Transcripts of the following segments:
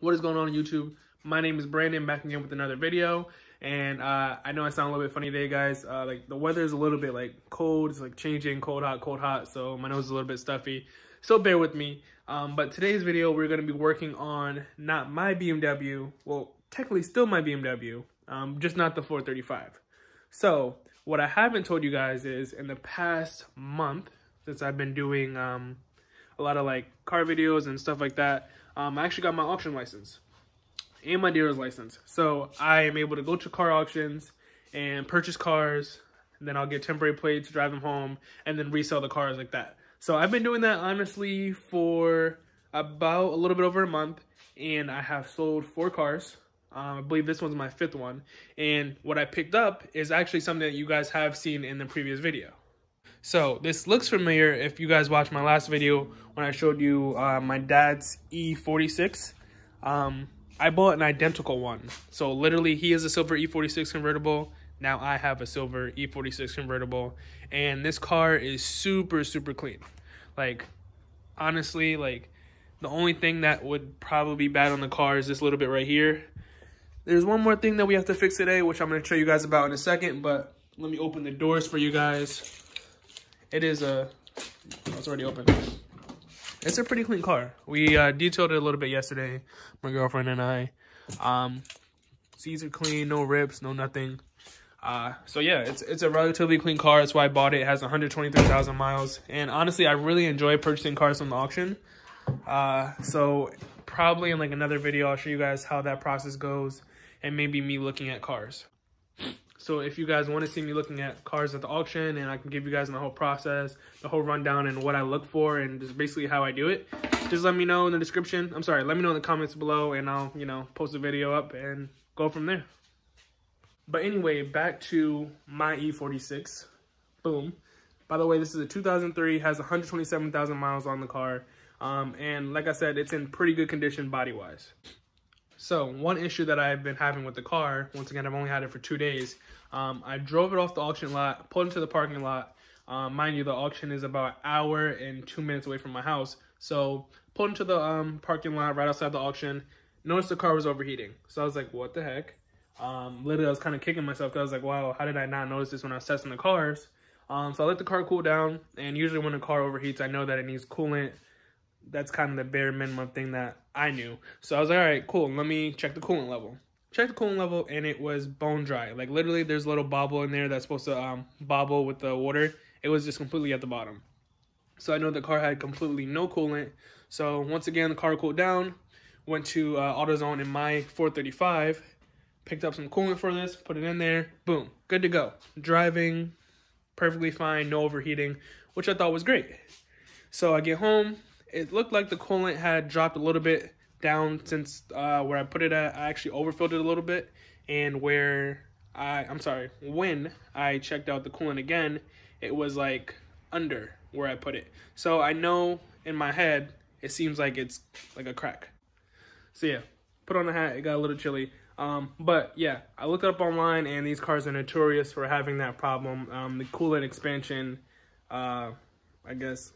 What is going on YouTube? My name is Brandon, back again with another video. And I know I sound a little bit funny today, guys. Like the weather is a little bit like cold. It's like changing, cold, hot. So my nose is a little bit stuffy. So bear with me. But today's video, we're going to be working on not my BMW. Well, technically still my BMW, just not the 435. So what I haven't told you guys is in the past month, since I've been doing a lot of like car videos and stuff like that, I actually got my auction license and my dealer's license. So I am able to go to car auctions and purchase cars, and then I'll get temporary plates, drive them home, and then resell the cars like that. So I've been doing that honestly for about a little bit over a month, and I have sold 4 cars. I believe this one's my 5th one. And what I picked up is actually something that you guys have seen in the previous video. So this looks familiar if you guys watched my last video when I showed you my dad's E46. I bought an identical one. So literally he has a silver E46 convertible. Now I have a silver E46 convertible. And this car is super, super clean. Like, honestly, like the only thing that would probably be bad on the car is this little bit right here. There's one more thing that we have to fix today, which I'm going to show you guys about in a second. But let me open the doors for you guys. It is a, oh, it's already open. It's a pretty clean car. We detailed it a little bit yesterday, my girlfriend and I. Seats are clean, no rips, no nothing. So yeah, it's a relatively clean car. That's why I bought it. It has 123,000 miles. And honestly, I really enjoy purchasing cars from the auction. So probably in like another video, I'll show you guys how that process goes and maybe me looking at cars. So if you guys want to see me looking at cars at the auction, and I can give you guys the whole process, the whole rundown, and what I look for, and just basically how I do it, just let me know in the description. I'm sorry, let me know in the comments below, and I'll, post a video up and go from there. But anyway, back to my E46. Boom. By the way, this is a 2003, has 127,000 miles on the car. And like I said, it's in pretty good condition body-wise. So one issue that I've been having with the car, once again, I've only had it for 2 days. I drove it off the auction lot, pulled into the parking lot. Mind you, the auction is about an hour and 2 minutes away from my house. So pulled into the parking lot right outside the auction, noticed the car was overheating. So I was like, what the heck? Literally, I was kind of kicking myself because I was like, wow, how did I not notice this when I was testing the cars? So I let the car cool down, and usually when a car overheats, I know that it needs coolant. That's kind of the bare minimum thing that I knew. So I was like, all right, cool. Let me check the coolant level. Check the coolant level, and it was bone dry. Like literally, there's a little bobble in there that's supposed to bobble with the water. It was just completely at the bottom. So I know the car had completely no coolant. So once again, the car cooled down. Went to AutoZone in my 435. Picked up some coolant for this. Put it in there. Boom. Good to go. Driving perfectly fine. No overheating, which I thought was great. So I get home. It looked like the coolant had dropped a little bit down since where I put it at. I actually overfilled it a little bit, and when I checked out the coolant again, it was like under where I put it. So I know in my head, it seems like it's like a crack. So yeah, put on the hat, it got a little chilly. But yeah, I looked it up online, and these cars are notorious for having that problem. The coolant expansion, I guess,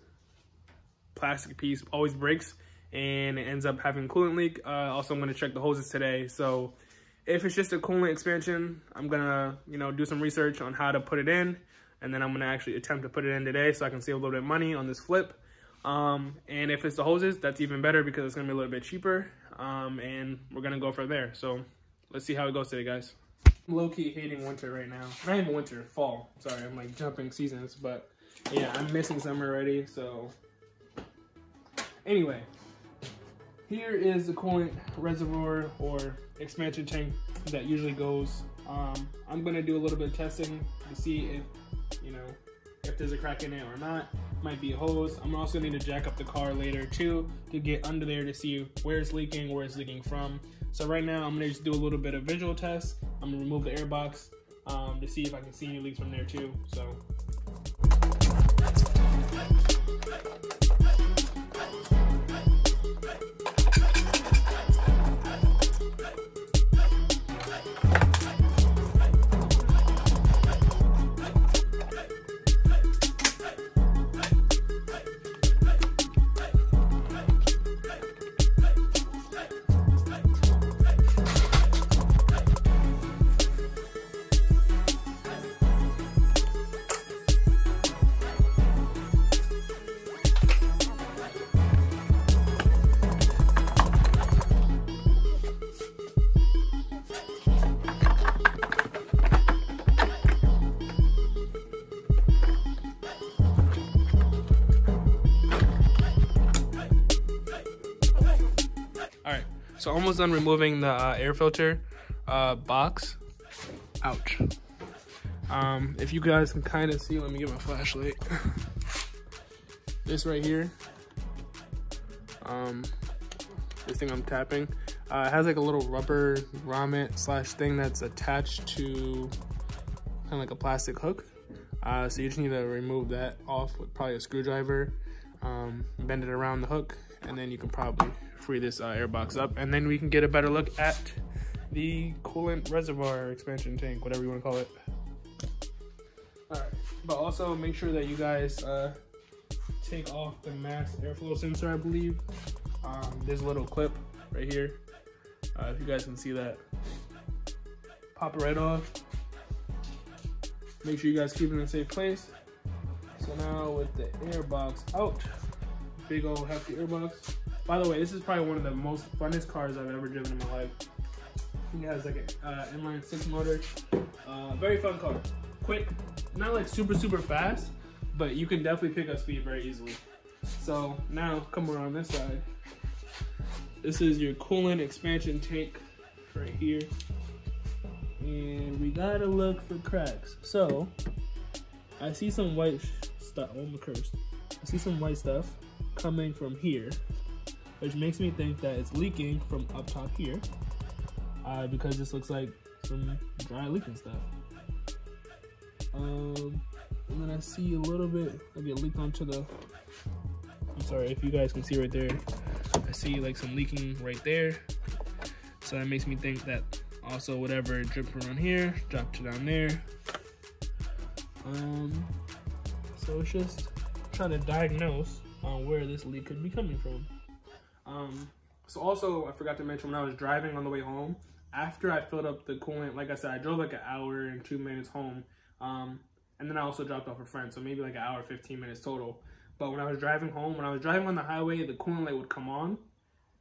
plastic piece always breaks, and it ends up having coolant leak. Also, I'm going to check the hoses today. So if it's just a coolant expansion, I'm going to, do some research on how to put it in, and then I'm going to actually attempt to put it in today so I can save a little bit of money on this flip. And if it's the hoses, that's even better because it's going to be a little bit cheaper. And we're going to go from there. So let's see how it goes today, guys. I'm low-key hating winter right now. Not even winter, fall. Sorry, I'm like jumping seasons, but yeah, I'm missing summer already, so anyway, here is the coolant reservoir or expansion tank that usually goes. I'm gonna do a little bit of testing to see if, if there's a crack in it or not. Might be a hose. I'm also gonna need to jack up the car later too to get under there to see where it's leaking from. So right now I'm gonna just do a little bit of visual test. I'm gonna remove the air box to see if I can see any leaks from there too. So. So almost done removing the air filter box. Ouch. If you guys can kind of see, let me get my flashlight. This right here, this thing I'm tapping, it has like a little rubber grommet / thing that's attached to kind of like a plastic hook. So you just need to remove that off with probably a screwdriver, bend it around the hook, and then you can probably free this air box up, and then we can get a better look at the coolant reservoir expansion tank, whatever you want to call it. All right, but also make sure that you guys take off the mass airflow sensor, I believe. There's a little clip right here. If you guys can see that, pop it right off. Make sure you guys keep it in a safe place. So now with the air box out, big old hefty air box. By the way, this is probably one of the most funnest cars I've ever driven in my life. It has like an inline 6 motor. Very fun car. Quick, not like super fast, but you can definitely pick up speed very easily. So now come around this side. This is your coolant expansion tank right here. And we gotta look for cracks. So I see some white stuff. Oh, I'm cursed. I see some white stuff coming from here, which makes me think that it's leaking from up top here, because this looks like some dry leaking stuff. And then I see a little bit, I get leaked onto the, I'm sorry if you guys can see right there, I see like some leaking right there. So that makes me think that also whatever dripped around here, dropped it down there. So it's just trying to diagnose where this leak could be coming from. So also, I forgot to mention, when I was driving on the way home, after I filled up the coolant, like I said, I drove like an hour and 2 minutes home. And then I also dropped off a friend, so maybe like an hour, 15 minutes total. But when I was driving home, when I was driving on the highway, the coolant light would come on.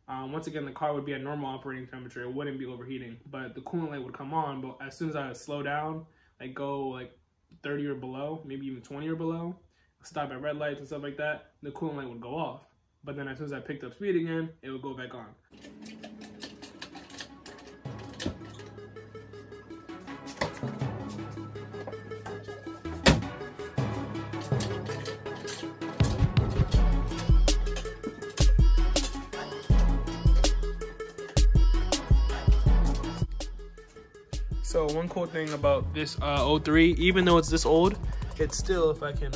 Once again, the car would be at normal operating temperature. It wouldn't be overheating, but the coolant light would come on. But as soon as I would slow down, like go like 30 or below, maybe even 20 or below, stop at red lights and stuff like that, the coolant light would go off. But then as soon as I picked up speed again, it would go back on. So one cool thing about this 03, even though it's this old, it's still, if I can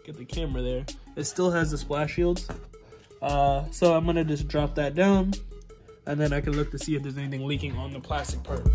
get the camera there, it still has the splash shields. So I'm gonna just drop that down, and then I can look to see if there's anything leaking on the plastic part.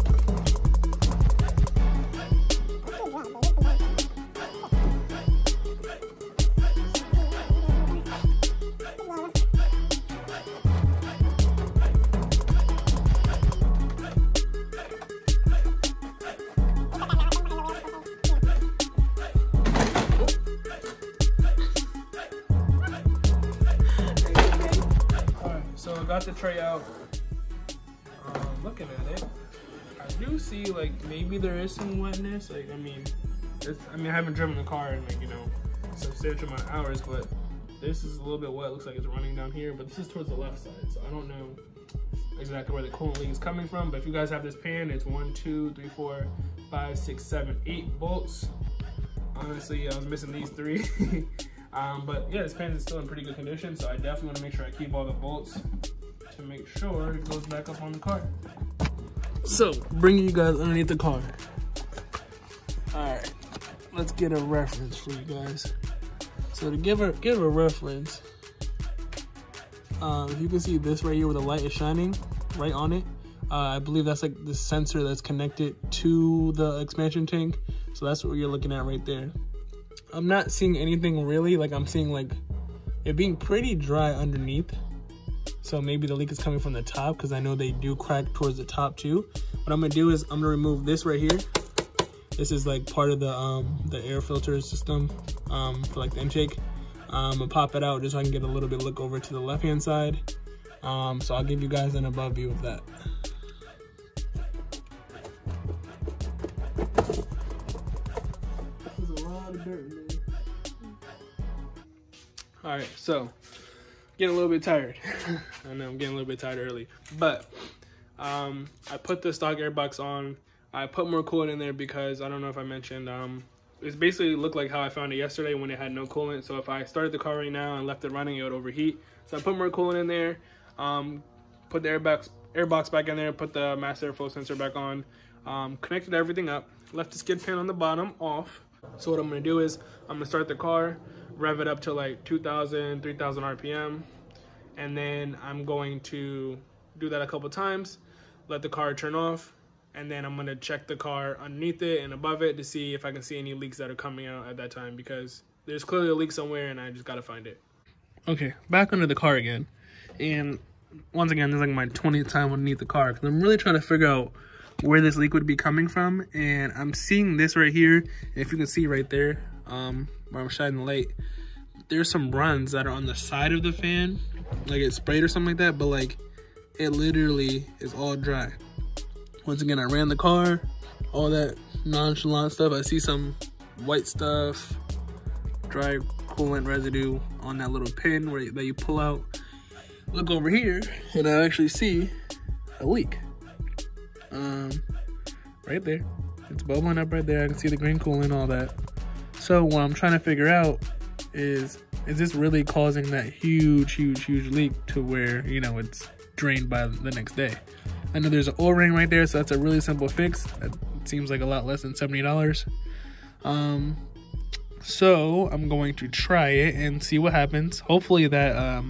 So I got the tray out. Looking at it, I do see like maybe there is some wetness. Like I mean I haven't driven the car in like, you know, a substantial amount of hours, but this is a little bit wet. Looks like it's running down here, but this is towards the left side, so I don't know exactly where the coolant leak is coming from. But if you guys have this pan, it's 1, 2, 3, 4, 5, 6, 7, 8 bolts. Honestly, I was missing these 3. But yeah, this pan is still in pretty good condition, so I definitely want to make sure I keep all the bolts to make sure it goes back up on the car. So, bringing you guys underneath the car. Alright, let's get a reference for you guys. So to give a reference, if you can see this right here where the light is shining right on it, I believe that's like the sensor that's connected to the expansion tank. So that's what you're looking at right there. I'm not seeing anything really, like I'm seeing like it being pretty dry underneath. So maybe the leak is coming from the top, because I know they do crack towards the top too. What I'm gonna do is I'm gonna remove this right here. This is like part of the air filter system for like the intake. I'm gonna pop it out just so I can get a little bit look over to the left hand side. So I'll give you guys an above view of that. There's a lot of dirt in there. All right, so getting a little bit tired. I know I'm getting a little bit tired early, but I put the stock airbox on. I put more coolant in there because I don't know if I mentioned, it's basically looked like how I found it yesterday when it had no coolant. So if I started the car right now and left it running, it would overheat. So I put more coolant in there, put the airbox back in there, put the mass airflow sensor back on, connected everything up, left the skid pan on the bottom off. So what I'm gonna do is I'm gonna start the car, rev it up to like 2,000, 3,000 RPM, and then I'm going to do that a couple times, let the car turn off, and then I'm gonna check the car underneath it and above it to see if I can see any leaks that are coming out at that time, because there's clearly a leak somewhere and I just gotta find it. Okay, back under the car again, and once again, this is like my 20th time underneath the car because I'm really trying to figure out where this leak would be coming from. And I'm seeing this right here, and if you can see right there, where I'm shining the light, there's some runs that are on the side of the fan, like it sprayed or something like that, but like it literally is all dry. Once again, I ran the car, all that nonchalant stuff. I see some white stuff, dry coolant residue on that little pin that you pull out. Look over here, and I actually see a leak. Right there. It's bubbling up right there. I can see the green coolant, all that. So what I'm trying to figure out is this really causing that huge leak to where, you know, it's drained by the next day? I know there's an O-ring right there, so that's a really simple fix. That seems like a lot less than $70. So I'm going to try it and see what happens. Hopefully that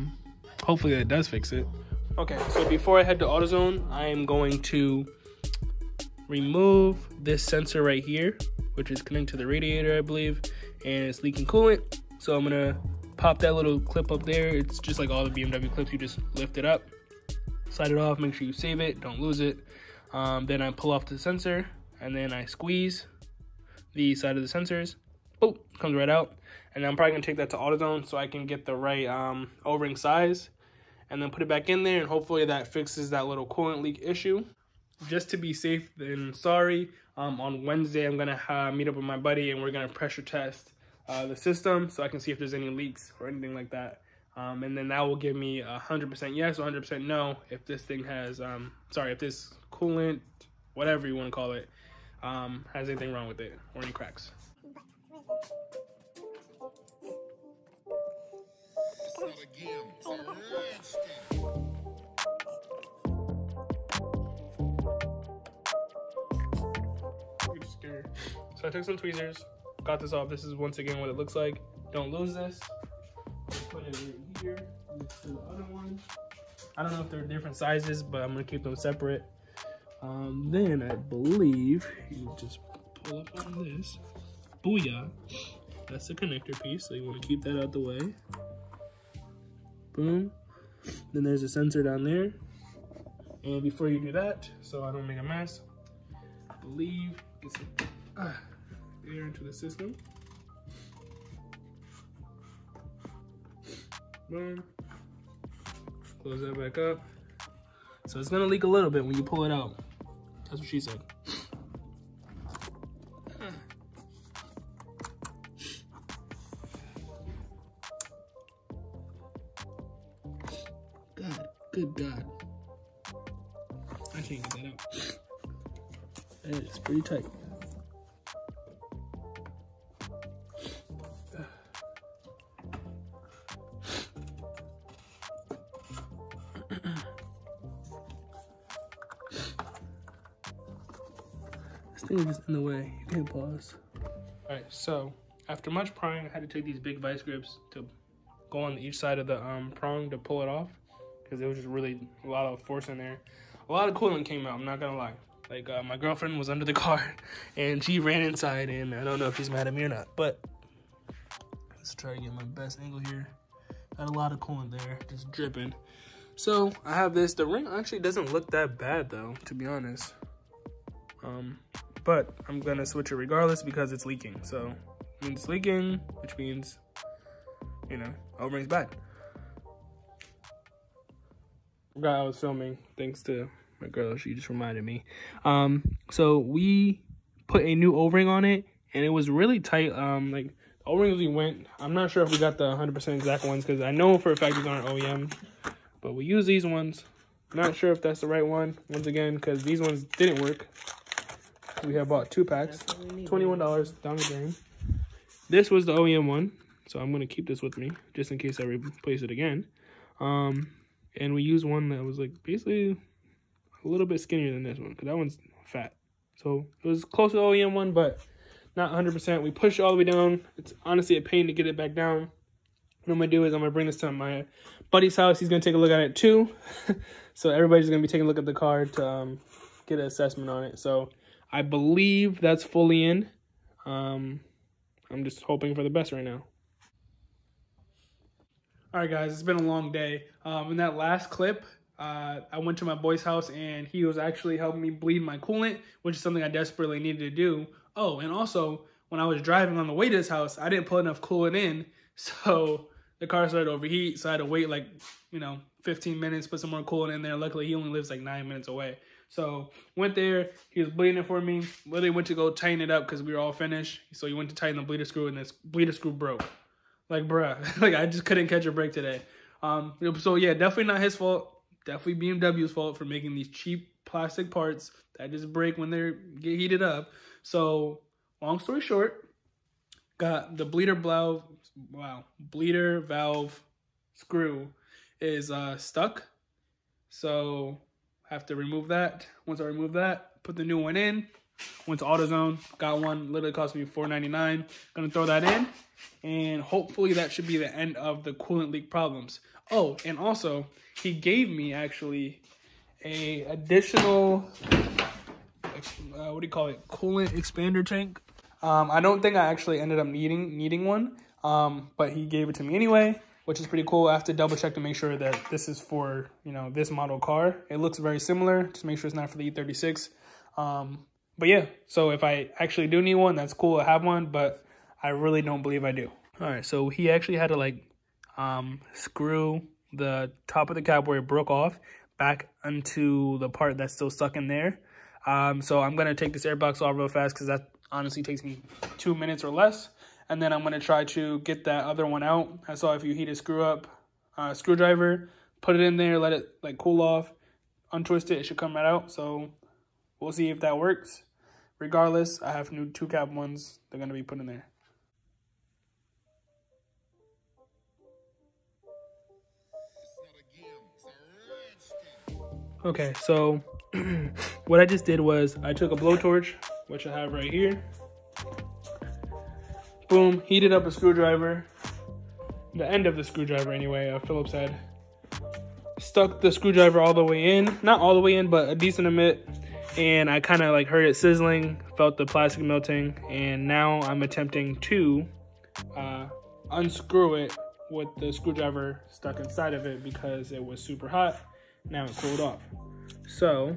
does fix it. Okay, so before I head to AutoZone, I am going to remove this sensor right here, which is connected to the radiator, I believe, and it's leaking coolant. So I'm gonna pop that little clip up there. It's just like all the BMW clips, you just lift it up, slide it off, make sure you save it, don't lose it. Then I pull off the sensor, and then I squeeze the side of the sensors. Oh, comes right out. And I'm probably gonna take that to AutoZone so I can get the right O-ring size, and then put it back in there, and hopefully that fixes that little coolant leak issue. Just to be safe than sorry, on Wednesday I'm gonna meet up with my buddy, and we're gonna pressure test the system so I can see if there's any leaks or anything like that. And then that will give me 100% yes or 100% no if this thing has, if this coolant, whatever you wanna call it, has anything wrong with it or any cracks. So I took some tweezers, got this off. This is once again what it looks like. Don't lose this. Put it right here. Next to the other one. I don't know if they're different sizes, but I'm gonna keep them separate. Then I believe you just pull up on this. Booyah! That's the connector piece, so you want to keep that out the way. Boom. Then there's a sensor down there. And before you do that, so I don't make a mess, I believe it's air into the system. Boom. Close that back up. So it's gonna leak a little bit when you pull it out. That's what she said. God, good God. I can't get that out. It's pretty tight. This thing is just in the way. You can't pause. Alright, so after much prying, I had to take these big vice grips to go on each side of the prong to pull it off, because there was just really a lot of force in there. A lot of coolant came out, I'm not gonna lie. Like, my girlfriend was under the car, and she ran inside, and I don't know if she's mad at me or not, but let's try to get my best angle here. Got a lot of coolant there, just dripping. So, I have this. The ring actually doesn't look that bad, though, to be honest. But I'm gonna switch it regardless because it's leaking. So, it means it's leaking, which means, you know, O-ring's bad. Forgot I was filming, thanks to my girl, she just reminded me. So we put a new O-ring on it, and it was really tight. Like, the O-rings we went. I'm not sure if we got the 100% exact ones because I know for a fact these aren't OEM, but we use these ones. Not sure if that's the right one, once again, because these ones didn't work. We have bought 2 packs, $21 down the drain. This was the OEM one, so I'm going to keep this with me just in case I replace it again. And we used one that was like basically a little bit skinnier than this one because that one's fat. So it was close to the OEM one, but not 100%. We pushed it all the way down. It's honestly a pain to get it back down. What I'm going to do is I'm going to bring this to my buddy's house. He's going to take a look at it too. So everybody's going to be taking a look at the car to get an assessment on it. So I believe that's fully in. I'm just hoping for the best right now. All right, guys, it's been a long day. In that last clip, I went to my boy's house and he was actually helping me bleed my coolant, which is something I desperately needed to do. Oh, and also when I was driving on the way to his house, I didn't put enough coolant in, so the car started to overheat. So I had to wait like, 15 minutes, put some more coolant in there. Luckily, he only lives like 9 minutes away. So went there, he was bleeding it for me. Literally went to go tighten it up because we were all finished. So he went to tighten the bleeder screw and this bleeder screw broke. Like, bruh, like I just couldn't catch a break today. So yeah, definitely not his fault. Definitely BMW's fault for making these cheap plastic parts that just break when they get heated up. So long story short, got the bleeder valve screw is stuck. So have to remove that. Once I remove that, put the new one in. Went to AutoZone, got one, literally cost me $4.99. Gonna throw that in, and hopefully that should be the end of the coolant leak problems. Oh, and also, he gave me actually a additional, coolant expander tank. I don't think I actually ended up needing one, but he gave it to me anyway, which is pretty cool. I have to double check to make sure that this is for, this model car. It looks very similar, just make sure it's not for the E46. But yeah, so if I actually do need one, that's cool, I have one, but I really don't believe I do. All right, so he actually had to screw the top of the cap where it broke off back onto the part that's still stuck in there. So I'm gonna take this air box off real fast because that honestly takes me 2 minutes or less. And then I'm gonna try to get that other one out. I saw if you heat a screwdriver, put it in there, let it cool off, untwist it, it should come right out. So we'll see if that works. Regardless, I have new 2-cap ones they're gonna be put in there. Okay, so what I just did was I took a blowtorch, which I have right here. Boom, heated up a screwdriver, the end of the screwdriver anyway, a Phillips head. Stuck the screwdriver all the way in, not all the way in, but a decent amount. And I kind of heard it sizzling, felt the plastic melting, and now I'm attempting to unscrew it with the screwdriver stuck inside of it because it was super hot. Now it cooled off. So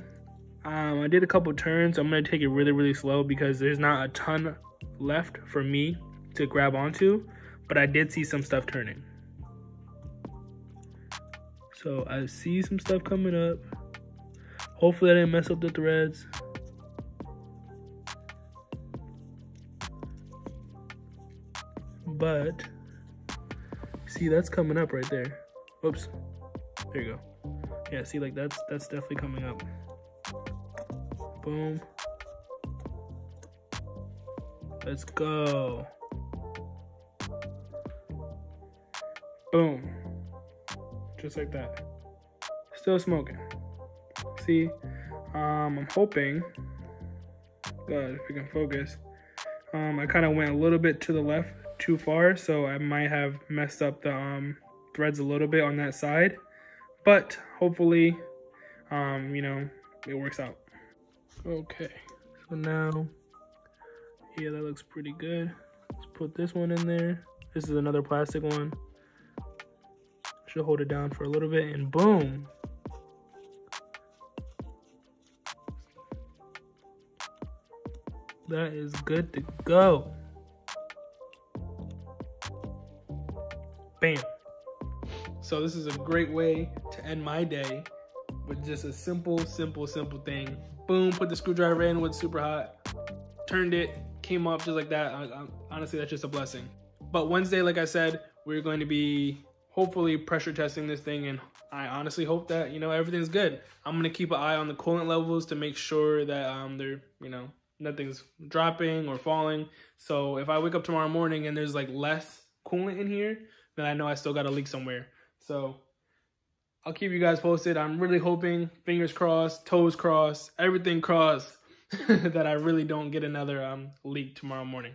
I did a couple turns. I'm gonna take it really, really slow because there's not a ton left for me to grab onto, but I did see some stuff turning. So I see some stuff coming up. Hopefully I didn't mess up the threads. But see, that's coming up right there. Oops. There you go. Yeah, see, that's definitely coming up. Boom. Let's go. Boom. Just like that. Still smoking. See, I'm hoping, God, if we can focus, I kind of went a little bit to the left too far, so I might have messed up the threads a little bit on that side, but hopefully, it works out. Okay, so now, yeah, that looks pretty good. Let's put this one in there. This is another plastic one. Should hold it down for a little bit, and boom. That is good to go. Bam. So this is a great way to end my day with just a simple thing. Boom, put the screwdriver in, was super hot. Turned it, came up just like that. Honestly, that's just a blessing. But Wednesday, like I said, we're going to be hopefully pressure testing this thing, and I honestly hope that, you know, everything's good. I'm going to keep an eye on the coolant levels to make sure that they're, you know, nothing's dropping or falling. So if I wake up tomorrow morning and there's like less coolant in here, then I know I still got a leak somewhere. So I'll keep you guys posted. I'm really hoping, fingers crossed, toes crossed, everything crossed, that I really don't get another leak tomorrow morning.